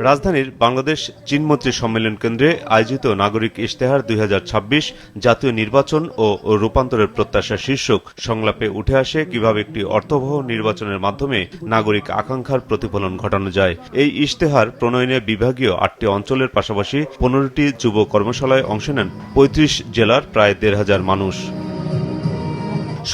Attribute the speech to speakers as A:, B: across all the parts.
A: রাজধানীর বাংলাদেশ চীনমৈত্রী সম্মেলন কেন্দ্রে আয়োজিত নাগরিক ইশতেহার ২০২৬ জাতীয় নির্বাচন ও রূপান্তরের প্রত্যাশা শীর্ষক সংলাপে উঠে আসে কিভাবে একটি অর্থবহ নির্বাচনের মাধ্যমে নাগরিক আকাঙ্ক্ষার প্রতিফলন ঘটানো যায়। এই ইশতেহার প্রণয়নে বিভাগীয় ৮টি অঞ্চলের পাশাপাশি ১৫টি যুব কর্মশালায় অংশ নেন ৩৫ জেলার প্রায় ১৫০০ মানুষ।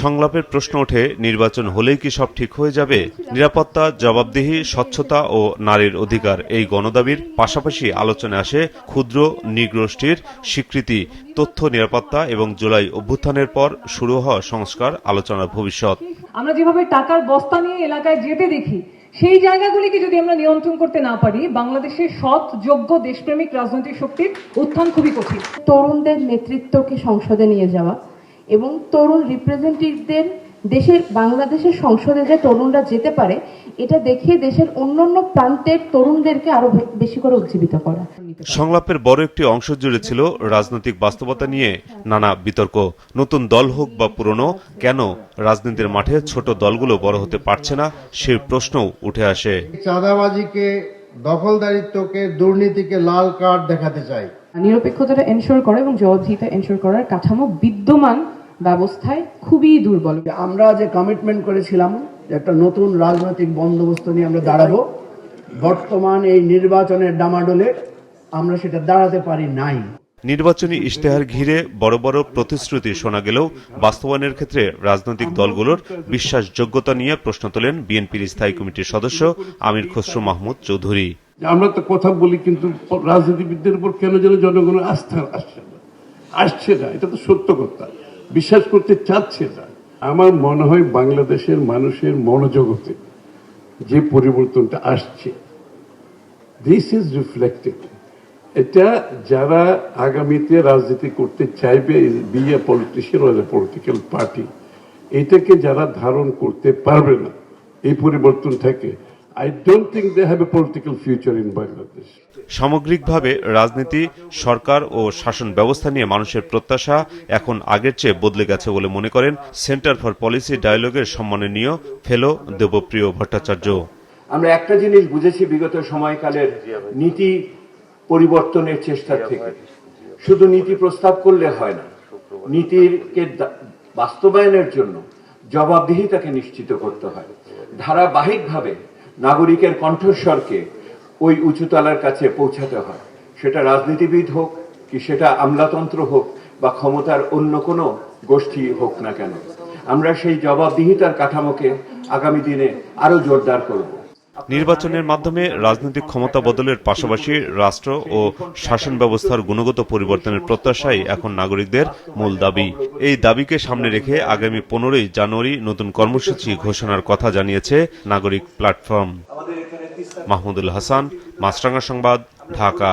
A: সংলাপের প্রশ্ন ওঠে, নির্বাচন হলেই কি সব ঠিক হয়ে যাবে? নিরাপত্তা, জবাবদিহি, স্বচ্ছতা ও নারীর অধিকার এই গণদাবির পাশাপাশি আলোচনায় আসে ক্ষুদ্র নৃগোষ্ঠীর স্বীকৃতি, তথ্য নিরাপত্তা এবং জুলাই অভ্যুত্থানের পর শুরু হওয়া সংস্কার আলোচনার ভবিষ্যৎ।
B: আমরা যেভাবে টাকার বস্তা নিয়ে এলাকায় যেতে দেখি, সেই জায়গাগুলিকে যদি আমরা নিয়ন্ত্রণ করতে না পারি, বাংলাদেশের সৎ, যোগ্য, দেশপ্রেমিক রাজনৈতিক শক্তির উত্থান খুবই কঠিন।
C: তরুণদের নেতৃত্বকে সংসদে নিয়ে যাওয়া এবং তরুণ রিপ্রেজেন্টেটিভদের বাংলাদেশের সংসদে যে তরুণরা যেতে পারে, এটা দেখিয়ে দেশের অন্যান্য প্রান্তের তরুণদেরকে আরো বেশি করে উজ্জীবিত করা।
A: সংলাপের বড় একটি অংশ জুড়ে ছিল রাজনৈতিক বাস্তবতা নিয়ে নানা বিতর্ক। নতুন দল হোক বা পুরনো, কেন রাজনীতির মাঠে ছোট দলগুলো বড় হতে পারছে না, সে প্রশ্নও উঠে আসে।
D: চাঁদাবাজিকে, দখলদারিত্বকে, দুর্নীতিকে লাল কার্ড দেখাতে চাই।
B: নিরপেক্ষতাটা এনশোর করা এবং জবাবদিহিতা এনশোর করার কাঠামো বিদ্যমান ব্যবস্থায় খুবই দুর্বল।
D: আমরা যে কমিটমেন্ট করেছিলাম একটা নতুন রাজনৈতিক বন্দোবস্ত নিয়ে আমরা দাঁড়াবো, বর্তমান এই নির্বাচনের ডামাডোলে আমরা সেটা দাঁড়াতে পারি নাই।
A: নির্বাচনী ইশতেহার ঘিরে বড় বড় প্রতিশ্রুতি শোনা গেলেও বাস্তবায়নের ক্ষেত্রে রাজনৈতিক দলগুলোর বিশ্বাসযোগ্যতা নিয়ে প্রশ্ন তোলেন বিএনপির স্থায়ী কমিটির সদস্য আমির খসরু মাহমুদ চৌধুরী।
E: আমরা তো কথা বলি, কিন্তু রাজনীতিবিদদের উপর কেন যেন জনগণের আস্থা আসছে না। এটা তো সত্য কথা, বিশ্বাস করতে চাচ্ছে না। আমার মনে হয় বাংলাদেশের মানুষের মনোজগতে যে পরিবর্তনটা আসছে, দিস ইজ রিফ্লেক্টেড। এটা যারা আগামীতে রাজনীতি করতে চাইবে, be a politician or a political party, এটাকে যারা ধারণ করতে পারবে না এই পরিবর্তনটাকে, I don't think they have a political future in Bangladesh.
A: সামগ্রিকভাবে রাজনীতি, সরকার ও শাসন ব্যবস্থা নিয়ে মানুষের প্রত্যাশা এখন আগের চেয়ে বদলে গেছে বলে মনে করেন সেন্টার ফর পলিসি ডায়ালগের সম্মাননীয় ফেলো দেবপ্রিয় ভট্টাচার্য।
F: আমরা একটা জিনিস বুঝেছি বিগত সময়কালের নীতি পরিবর্তনের চেষ্টা থেকে, শুধু নীতি প্রস্তাব করলে হয় না, নীতিকে বাস্তবায়নের জন্য জবাবদিহিতাকে নিশ্চিত করতে হয়। ধারাবাহিকভাবে নাগরিকের কণ্ঠস্বরকে ওই উঁচুতলার কাছে পৌঁছাতে হয়, সেটা রাজনীতিবিদ হোক কি সেটা আমলাতন্ত্র হোক বা ক্ষমতার অন্য কোনো গোষ্ঠী হোক না কেন। আমরা সেই জবাবদিহিতার কাঠামোকে আগামী দিনে আরো জোরদার করব।
A: নির্বাচনের মাধ্যমে রাজনৈতিক ক্ষমতা বদলের পাশাপাশি রাষ্ট্র ও শাসন ব্যবস্থার গুণগত পরিবর্তনের প্রত্যাশাই এখন নাগরিকদের মূল দাবি। এই দাবিকে সামনে রেখে আগামী 15ই জানুয়ারি নতুন কর্মসূচি ঘোষণার কথা জানিয়েছে নাগরিক প্ল্যাটফর্ম। মাহমুদুল হাসান, মাছরাঙা সংবাদ, ঢাকা।